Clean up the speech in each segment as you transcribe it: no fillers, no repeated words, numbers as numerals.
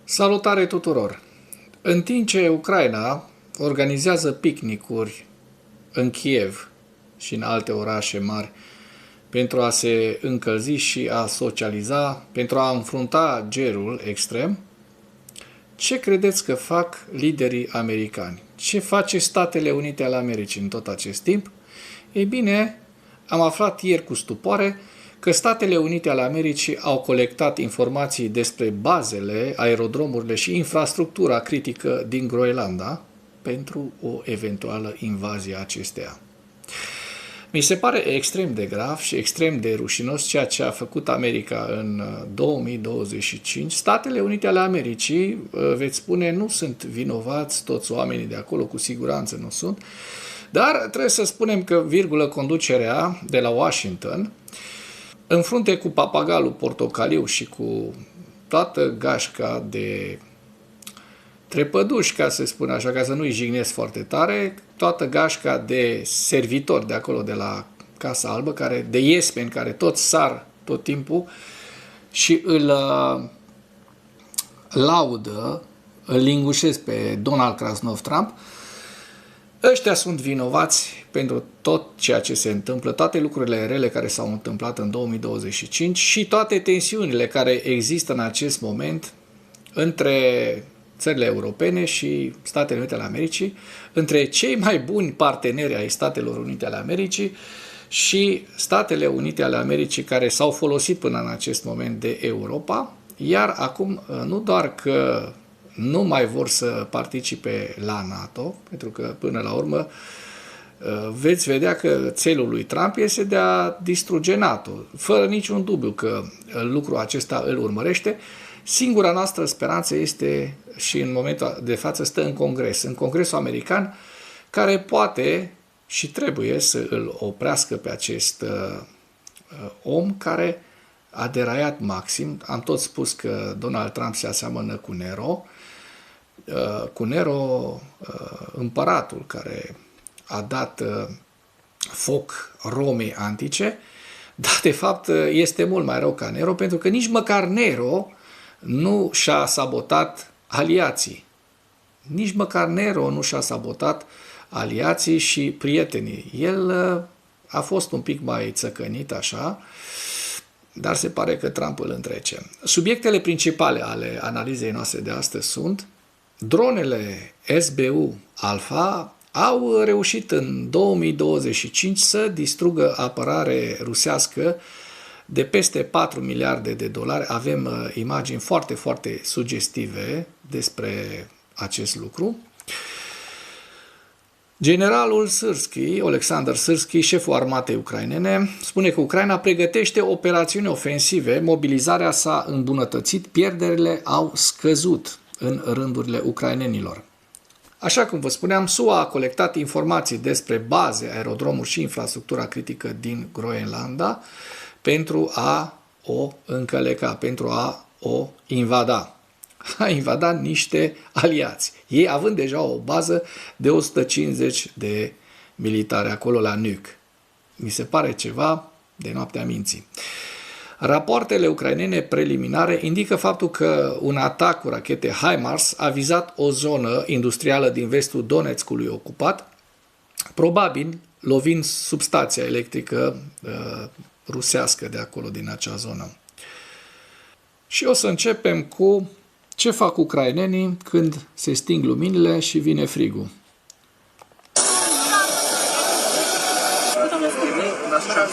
Salutare tuturor! În timp ce Ucraina organizează picnicuri în Kiev și în alte orașe mari pentru a se încălzi și a socializa, pentru a înfrunta gerul extrem, ce credeți că fac liderii americani? Ce face Statele Unite ale Americii în tot acest timp? Ei bine, am aflat ieri cu stupoare că Statele Unite ale Americii au colectat informații despre bazele, aerodromurile și infrastructura critică din Groenlanda pentru o eventuală invazie a acesteia. Mi se pare extrem de grav și extrem de rușinos ceea ce a făcut America în 2025. Statele Unite ale Americii, veți spune, nu sunt vinovați toți oamenii de acolo, cu siguranță nu sunt, dar trebuie să spunem că, conducerea de la Washington, în frunte cu papagalul portocaliu și cu toată gașca de trepăduși, ca să spun așa, ca să nu-i jignesc foarte tare, toată gașca de servitori de acolo, de la Casa Albă, de yesmen, care tot sar tot timpul și îl laudă, îl lingușesc pe Donald Krasnov Trump. Ăștia sunt vinovați pentru tot ceea ce se întâmplă, toate lucrurile rele care s-au întâmplat în 2025 și toate tensiunile care există în acest moment între țările europene și Statele Unite ale Americii, între cei mai buni parteneri ai Statelor Unite ale Americii și Statele Unite ale Americii care s-au folosit până în acest moment de Europa, iar acum nu doar că nu mai vor să participe la NATO, pentru că până la urmă veți vedea că țelul lui Trump este de a distruge NATO, fără niciun dubiu că lucrul acesta îl urmărește. Singura noastră speranță este și în momentul de față stă în Congres, în Congresul American, care poate și trebuie să îl oprească pe acest om care a deraiat maxim. Am tot spus că Donald Trump se aseamănă cu Nero, împăratul care a dat foc Romei antice, dar de fapt este mult mai rău ca Nero, pentru că nici măcar Nero nu și-a sabotat aliații. Nici măcar Nero nu și-a sabotat aliații și prietenii. El a fost un pic mai țăcănit așa, dar se pare că Trump îl întrece. Subiectele principale ale analizei noastre de astăzi sunt: dronele SBU Alpha au reușit în 2025 să distrugă apărare rusească de peste 4 miliarde de dolari. Avem imagini foarte, foarte sugestive despre acest lucru. Generalul Syrskyi, Oleksandr Syrskyi, șeful armatei ucrainene, spune că Ucraina pregătește operațiuni ofensive, mobilizarea s-a îmbunătățit, pierderile au scăzut în rândurile ucrainenilor. Așa cum vă spuneam, SUA a colectat informații despre baze, aerodromuri și infrastructura critică din Groenlanda pentru a o încăleca, pentru a o invada. A invadat niște aliați. Ei având deja o bază de 150 de militari acolo la Nuuk. Mi se pare ceva de noaptea minții. Rapoartele ucrainene preliminare indică faptul că un atac cu rachete HIMARS a vizat o zonă industrială din vestul Donetskului ocupat, probabil lovind substația electrică rusească de acolo, din acea zonă. Și o să începem cu ce fac ucrainenii când se sting luminile și vine frigul.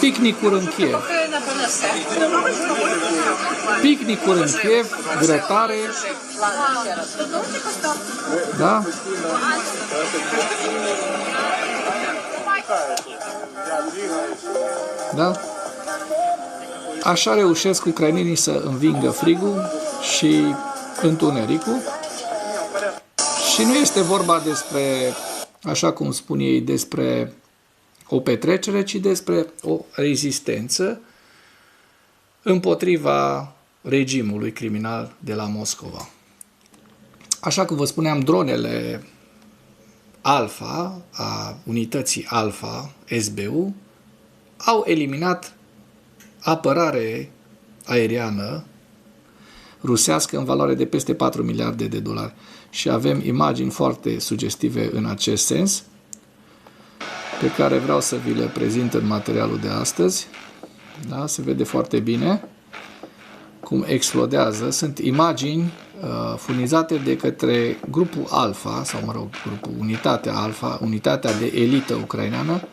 Picnicuri în Kiev. Picnicuri în Kiev, grătare. Da? Da? Așa reușesc ucrainenii să învingă frigul și întunericul. Și nu este vorba despre, așa cum spun ei, despre o petrecere, ci despre o rezistență împotriva regimului criminal de la Moscova. Așa cum vă spuneam, dronele Alpha, a unității Alpha SBU, au eliminat apărare aeriană rusească în valoare de peste 4 miliarde de dolari. Și avem imagini foarte sugestive în acest sens, pe care vreau să vi le prezint în materialul de astăzi. Da? Se vede foarte bine cum explodează. Sunt imagini furnizate de către grupul Alfa, sau mă rog, unitatea Alfa, unitatea de elită ucraineană,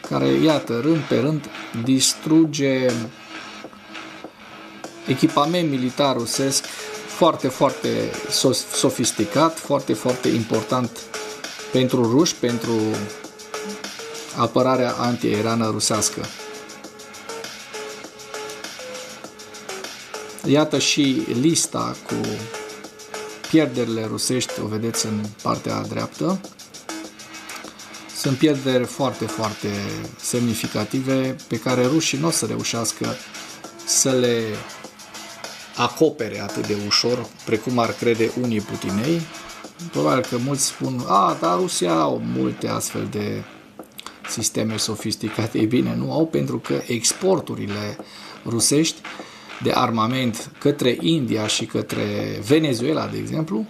care, iată, rând pe rând, distruge echipament militar rusesc foarte, foarte sofisticat, foarte, foarte important pentru ruși, pentru apărarea antiaeriană rusească. Iată și lista cu pierderile rusești, o vedeți în partea dreaptă. Sunt pierderi foarte, foarte semnificative pe care rușii nu o să reușească să le acopere atât de ușor, precum ar crede unii putinei. Probabil că mulți spun, dar Rusia au multe astfel de sisteme sofisticate. Ei bine, nu au, pentru că exporturile rusești de armament către India și către Venezuela, de exemplu,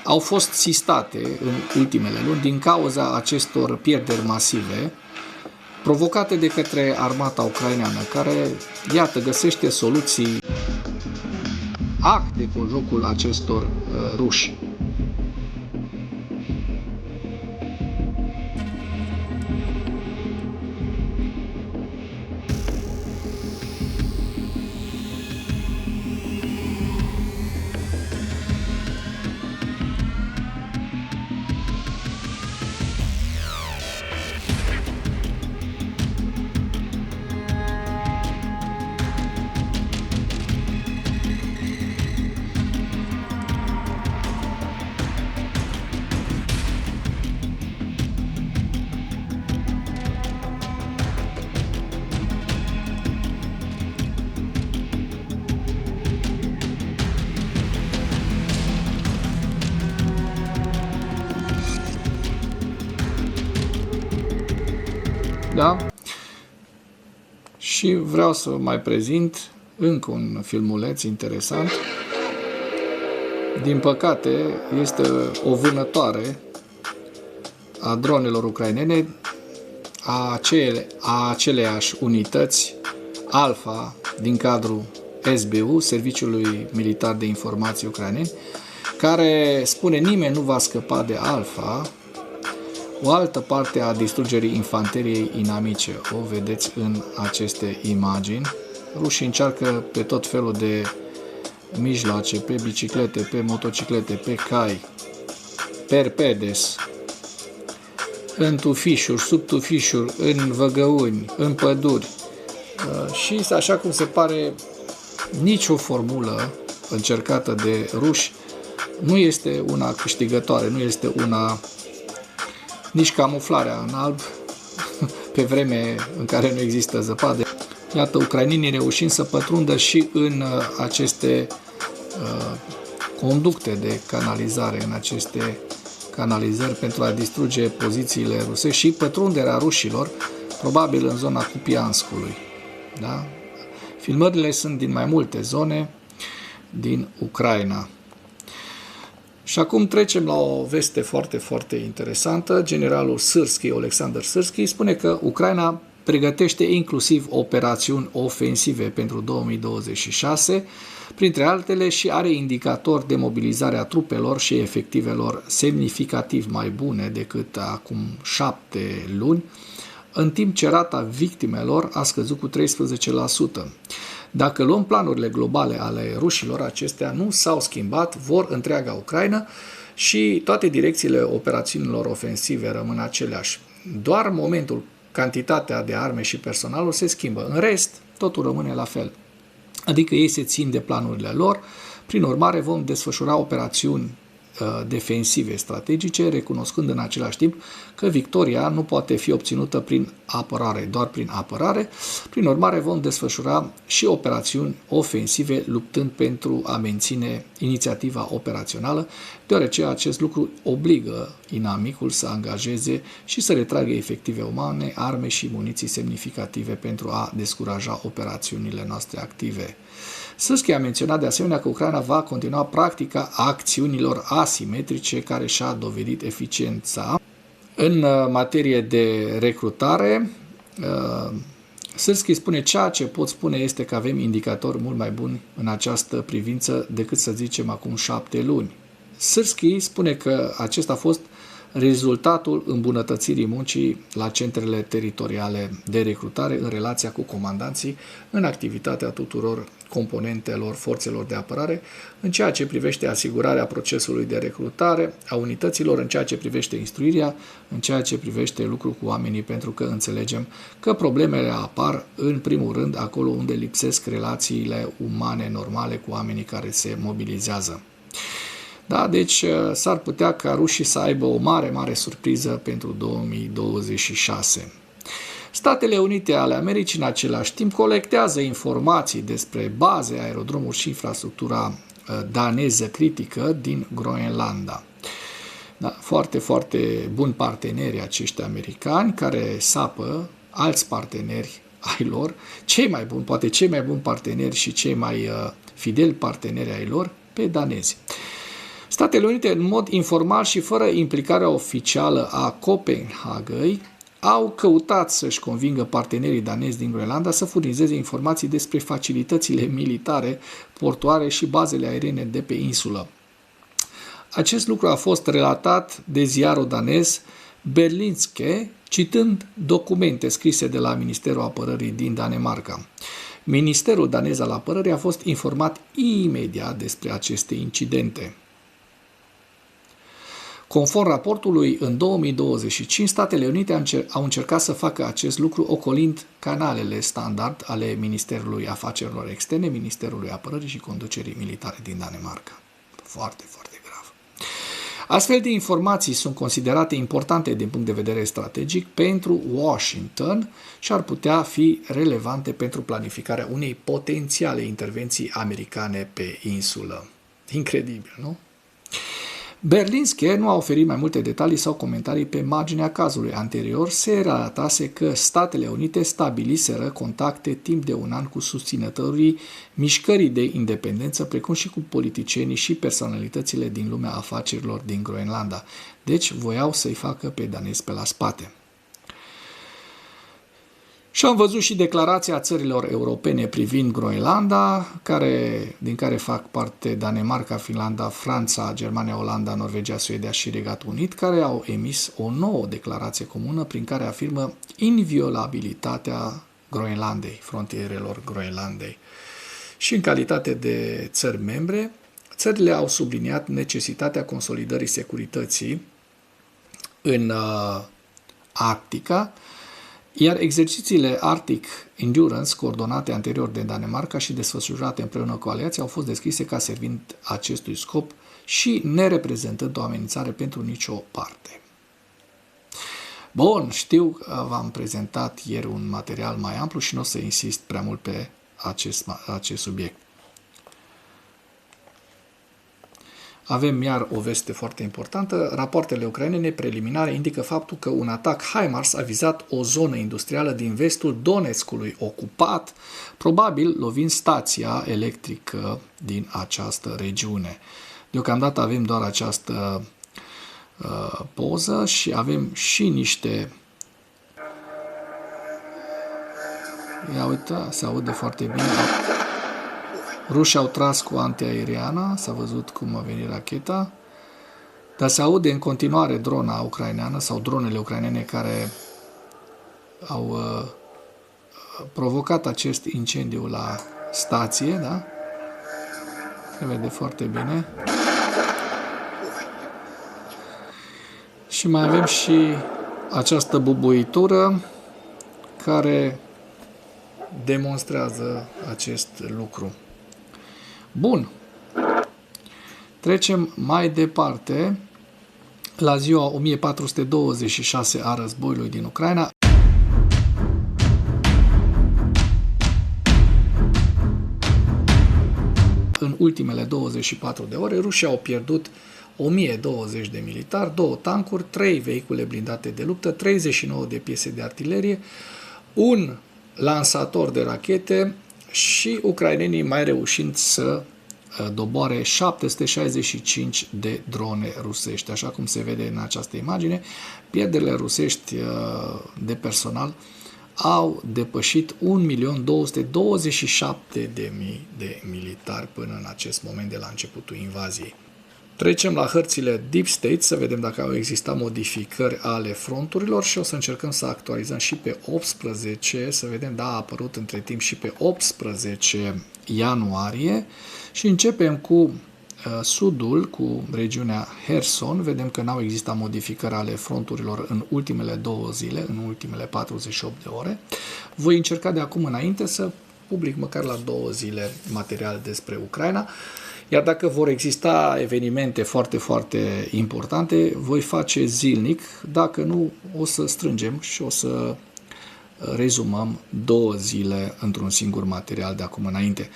au fost sistate în ultimele luni din cauza acestor pierderi masive provocate de către armata ucraineană, care, iată, găsește soluții acte cu jocul acestor ruși. Da? Și vreau să mai prezint încă un filmuleț interesant. Din păcate, este o vânătoare a dronelor ucrainene a aceleiași unități Alfa din cadrul SBU, Serviciului Militar de Informații ucrainen, care spune nimeni nu va scăpa de Alfa. O altă parte a distrugerii infanteriei inamice o vedeți în aceste imagini. Rușii încearcă pe tot felul de mijloace, pe biciclete, pe motociclete, pe cai, perpedes, în tufișuri, sub tufișuri, în văgăuni, în păduri. Și, așa cum se pare, nicio formulă încercată de ruși nu este una câștigătoare, nu este una nici camuflarea în alb, pe vreme în care nu există zăpadă. Iată, ucrainenii reușind să pătrundă și în aceste conducte de canalizare, în aceste canalizări pentru a distruge pozițiile rusești și pătrunderea rușilor, probabil în zona Kupianskului. Da? Filmările sunt din mai multe zone din Ucraina. Și acum trecem la o veste foarte, foarte interesantă. Generalul Syrski, Alexander Syrski, spune că Ucraina pregătește inclusiv operațiuni ofensive pentru 2026, printre altele, și are indicatori de mobilizare a trupelor și efectivelor semnificativ mai bune decât acum 7 luni, în timp ce rata victimelor a scăzut cu 13%. Dacă luăm planurile globale ale rușilor, acestea nu s-au schimbat, vor întreaga Ucraina și toate direcțiile operațiunilor ofensive rămân aceleași. Doar momentul, cantitatea de arme și personalul se schimbă. În rest, totul rămâne la fel. Adică ei se țin de planurile lor, prin urmare vom desfășura operațiuni defensive strategice, recunoscând în același timp că victoria nu poate fi obținută prin apărare, doar prin apărare. Prin urmare, vom desfășura și operațiuni ofensive, luptând pentru a menține inițiativa operațională, deoarece acest lucru obligă inamicul să angajeze și să retragă efective umane, arme și muniții semnificative pentru a descuraja operațiunile noastre active. Sârski a menționat de asemenea că Ucraina va continua practica acțiunilor asimetrice care și-a dovedit eficiența. În materie de recrutare, Sârski spune: ceea ce pot spune este că avem indicatori mult mai buni în această privință decât să zicem acum 7 luni. Sârski spune că acesta a fost rezultatul îmbunătățirii muncii la centrele teritoriale de recrutare în relația cu comandanții, în activitatea tuturor componentelor forțelor de apărare, în ceea ce privește asigurarea procesului de recrutare a unităților, în ceea ce privește instruirea, în ceea ce privește lucrul cu oamenii, pentru că înțelegem că problemele apar în primul rând acolo unde lipsesc relațiile umane normale cu oamenii care se mobilizează. Da, deci s-ar putea ca rușii să aibă o mare surpriză pentru 2026. Statele Unite ale Americii în același timp colectează informații despre baze, aerodromuri și infrastructura daneză critică din Groenlanda. Da, foarte buni parteneri acești americani care sapă alți parteneri ai lor, cei mai buni, poate cei mai buni parteneri și cei mai fideli parteneri ai lor pe danezi. Statele Unite, în mod informal și fără implicarea oficială a Copenhagăi, au căutat să-și convingă partenerii danezi din Groenlanda să furnizeze informații despre facilitățile militare, portoare și bazele aeriene de pe insulă. Acest lucru a fost relatat de ziarul danez Berlingske, citând documente scrise de la Ministerul Apărării din Danemarca. Ministerul danez al Apărării a fost informat imediat despre aceste incidente. Conform raportului, în 2025, Statele Unite au încercat să facă acest lucru ocolind canalele standard ale Ministerului Afacerilor Externe, Ministerului Apărării și Conducerii Militare din Danemarca. Foarte grav. Astfel de informații sunt considerate importante din punct de vedere strategic pentru Washington și ar putea fi relevante pentru planificarea unei potențiale intervenții americane pe insulă. Incredibil, nu? Berlingske nu a oferit mai multe detalii sau comentarii pe marginea cazului. Anterior se relatase că Statele Unite stabiliseră contacte timp de un an cu susținătorii mișcării de independență, precum și cu politicienii și personalitățile din lumea afacerilor din Groenlanda. Deci voiau să-i facă pe danezi pe la spate. Și am văzut și declarația țărilor europene privind Groenlanda, din care fac parte Danemarca, Finlanda, Franța, Germania, Olanda, Norvegia, Suedia și Regatul Unit, care au emis o nouă declarație comună prin care afirmă inviolabilitatea Groenlandei, frontierelor Groenlandei. Și în calitate de țări membre, țările au subliniat necesitatea consolidării securității în Arctica, iar exercițiile Arctic Endurance, coordonate anterior de Danemarca și desfășurate împreună cu aliații, au fost descrise ca servind acestui scop și nereprezentând o amenințare pentru nicio parte. Bun, știu că v-am prezentat ieri un material mai amplu și nu o să insist prea mult pe acest subiect. Avem iar o veste foarte importantă. Rapoartele ucrainene preliminare indică faptul că un atac HIMARS a vizat o zonă industrială din vestul Donetskului ocupat, probabil lovind stația electrică din această regiune. Deocamdată avem doar această poză și avem și niște... Ia uite, se aude foarte bine. Rușii au tras cu antiaeriana, s-a văzut cum a venit racheta, dar se aude în continuare drona ucraineană sau dronele ucrainene care au provocat acest incendiu la stație, da? Se vede foarte bine. Și mai avem și această bubuitură care demonstrează acest lucru. Bun. Trecem mai departe la ziua 1426 a războiului din Ucraina. În ultimele 24 de ore, rușii au pierdut 1020 de militari, 2 tancuri, 3 vehicule blindate de luptă, 39 de piese de artilerie, un lansator de rachete, și ucrainenii mai reușind să doboare 765 de drone rusești. Așa cum se vede în această imagine, pierderile rusești de personal au depășit 1.227.000 de militari până în acest moment de la începutul invaziei. Trecem la hărțile Deep State să vedem dacă au existat modificări ale fronturilor și o să încercăm să actualizăm și pe 18, să vedem, da, a apărut între timp și pe 18 ianuarie și începem cu sudul, cu regiunea Kherson. Vedem că n-au existat modificări ale fronturilor în ultimele 2 zile, în ultimele 48 de ore. Voi încerca de acum înainte să public măcar la 2 zile material despre Ucraina. Iar dacă vor exista evenimente foarte, foarte importante, voi face zilnic. Dacă nu, o să strângem și o să rezumăm 2 zile într-un singur material de acum înainte.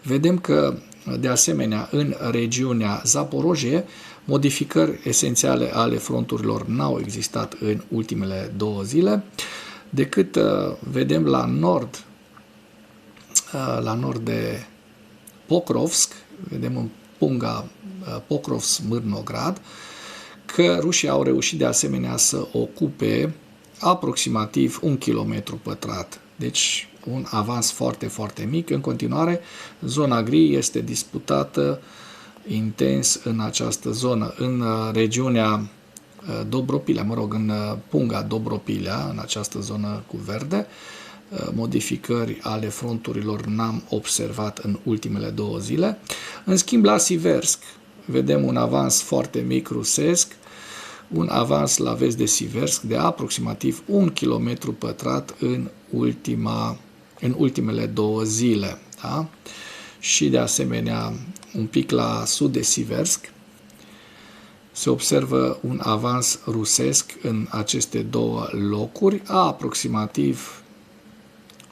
Vedem că, de asemenea, în regiunea Zaporojie, modificări esențiale ale fronturilor n-au existat în ultimele 2 zile, decât vedem la nord de Pokrovsk, vedem în punga Pokrovsk-Mârnograd, că rușii au reușit de asemenea să ocupe aproximativ 1 km pătrat. Deci un avans foarte, foarte mic. În continuare, zona gri este disputată intens în această zonă, în regiunea Dobropilea, în punga Dobropilea, în această zonă cu verde. Modificări ale fronturilor n-am observat în ultimele 2 zile. În schimb, la Siversk vedem un avans foarte mic rusesc, un avans la vest de Siversk de aproximativ 1 km pătrat în ultimele 2 zile. Da? Și de asemenea, un pic la sud de Siversk se observă un avans rusesc în aceste 2 locuri, aproximativ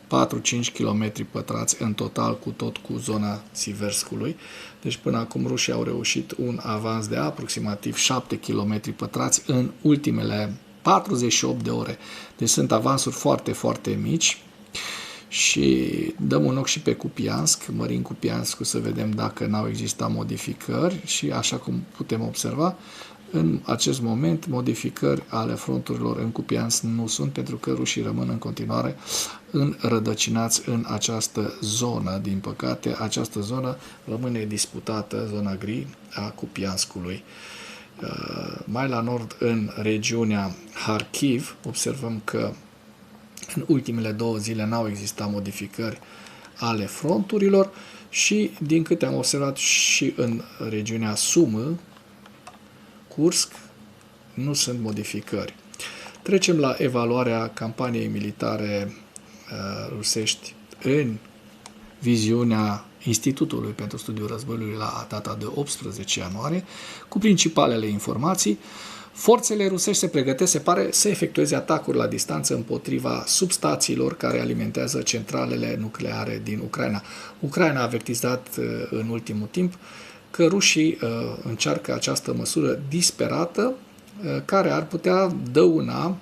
4-5 km pătrați în total, cu zona Siverskului. Deci până acum rușii au reușit un avans de aproximativ 7 km pătrați în ultimele 48 de ore. Deci sunt avansuri foarte, foarte mici. Și dăm un ochi și pe Kupiansk, mărim Kupianskul să vedem dacă n-au existat modificări și așa cum putem observa, în acest moment modificări ale fronturilor în Kupiansk nu sunt, pentru că rușii rămân în continuare înrădăcinați în această zonă. Din păcate, această zonă rămâne disputată, zona gri a Kupianskului. Mai la nord, în regiunea Kharkiv, observăm că în ultimele 2 zile n-au existat modificări ale fronturilor și, din câte am observat, și în regiunea Sumă, Kursk, nu sunt modificări. Trecem la evaluarea campaniei militare rusești în viziunea Institutului pentru Studiul Războiului la data de 18 ianuarie, cu principalele informații. Forțele rusești se pregătesc, se pare, să efectueze atacuri la distanță împotriva substațiilor care alimentează centralele nucleare din Ucraina. Ucraina a avertizat în ultimul timp că rușii încearcă această măsură disperată care ar putea dăuna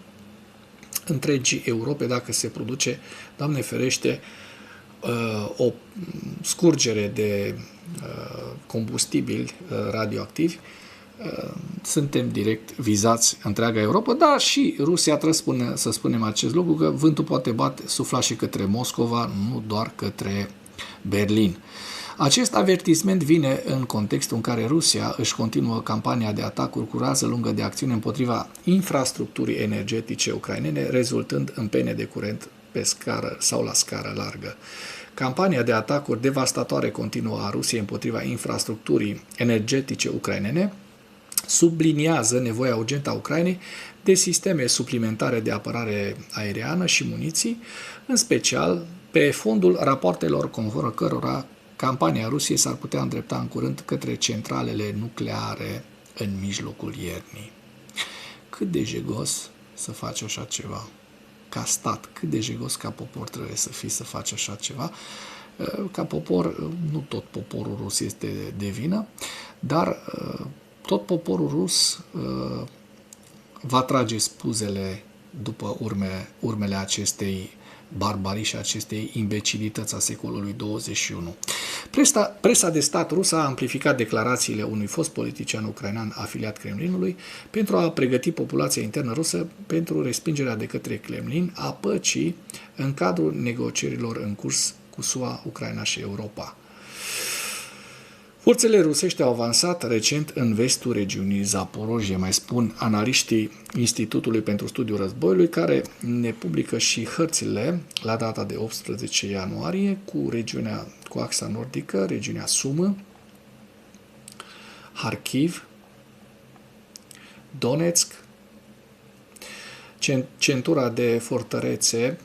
întregii Europe dacă se produce, Doamne ferește, o scurgere de combustibili radioactivi. Suntem direct vizați întreaga Europa, dar și Rusia, trebuie să spunem acest lucru, că vântul poate sufla și către Moscova, nu doar către Berlin. Acest avertisment vine în contextul în care Rusia își continuă campania de atacuri cu rază lungă de acțiune împotriva infrastructurii energetice ucrainene, rezultând în pene de curent pe scară sau la scară largă. Campania de atacuri devastatoare continuă a Rusiei împotriva infrastructurii energetice ucrainene subliniază nevoia urgentă a Ucrainei de sisteme suplimentare de apărare aeriană și muniții, în special pe fondul rapoartelor conform cărora campania Rusiei s-ar putea îndrepta în curând către centralele nucleare în mijlocul iernii. Cât de jegos să faci așa ceva? Ca stat, cât de jegos ca popor trebuie să fii să faci așa ceva? Ca popor, nu tot poporul rus este de vină, dar tot poporul rus va trage spuzele după urmele acestei barbarii și acestei imbecilități a secolului 21. Presa de stat rusă a amplificat declarațiile unui fost politician ucrainean afiliat Kremlinului pentru a pregăti populația internă rusă pentru respingerea de către Kremlin a păcii în cadrul negocierilor în curs cu SUA, Ucraina și Europa. Forțele rusești au avansat recent în vestul regiunii Zaporojie, mai spun analiștii Institutului pentru Studiul Războiului, care ne publică și hărțile la data de 18 ianuarie cu axa nordică, regiunea Sumă, Harkiv, Donetsk, centura de fortărețe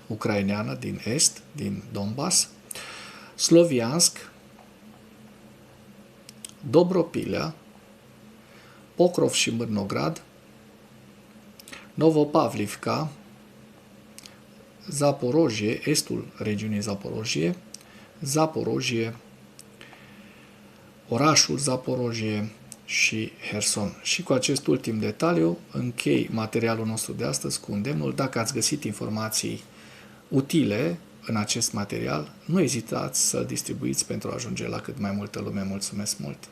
ucraineană din est, din Donbass, Sloviansk, Dobropilea, Pokrov și Mârnograd, Novopavlivka, Zaporojie, estul regiunii Zaporojie, Zaporojie, orașul Zaporojie și Herson. Și cu acest ultim detaliu închei materialul nostru de astăzi cu îndemnul: dacă ați găsit informații utile în acest material, nu ezitați să-l distribuiți pentru a ajunge la cât mai multă lume. Mulțumesc mult!